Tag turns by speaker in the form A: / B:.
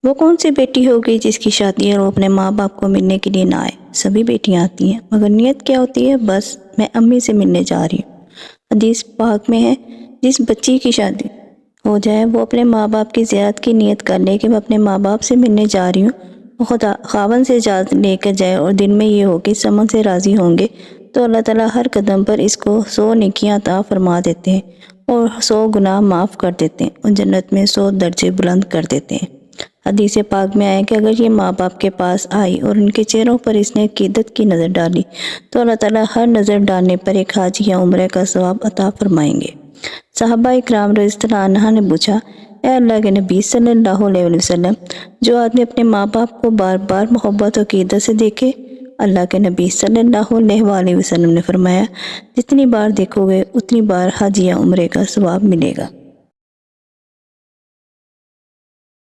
A: وہ کون سی بیٹی ہوگی جس کی شادی ہے اور وہ اپنے ماں باپ کو ملنے کے لیے نہ آئے؟ سبھی بیٹیاں آتی ہیں، مگر نیت کیا ہوتی ہے؟ بس میں امی سے ملنے جا رہی ہوں۔ حدیث پاک میں ہے جس بچی کی شادی ہو جائے وہ اپنے ماں باپ کی زیارت کی نیت کر لے کہ میں اپنے ماں باپ سے ملنے جا رہی ہوں، وہ خدا خاوند سے اجازت لے کر جائے اور دل میں یہ ہو کہ سمن سے راضی ہوں گے تو اللہ تعالیٰ ہر قدم پر اس کو 100 نیکیاں عطا فرما دیتے ہیں اور 100 گناہ معاف کر دیتے ہیں اور جنت میں 100 درجے بلند کر دیتے ہیں۔ حدیث پاک میں آیا کہ اگر یہ ماں باپ کے پاس آئی اور ان کے چہروں پر اس نے عقیدت کی نظر ڈالی تو اللہ تعالیٰ ہر نظر ڈالنے پر ایک حج یا عمرہ کا ثواب عطا فرمائیں گے۔ صحابہ اکرام رضی اللہ عنہ نے پوچھا، اے اللہ کے نبی صلی اللہ علیہ وسلم، جو آدمی اپنے ماں باپ کو بار بار محبت و عقیدت سے دیکھے؟ اللہ کے نبی صلی اللہ علیہ وآلہ وسلم نے فرمایا، جتنی بار دیکھو گے اتنی بار حج یا عمرے کا ثواب ملے گا۔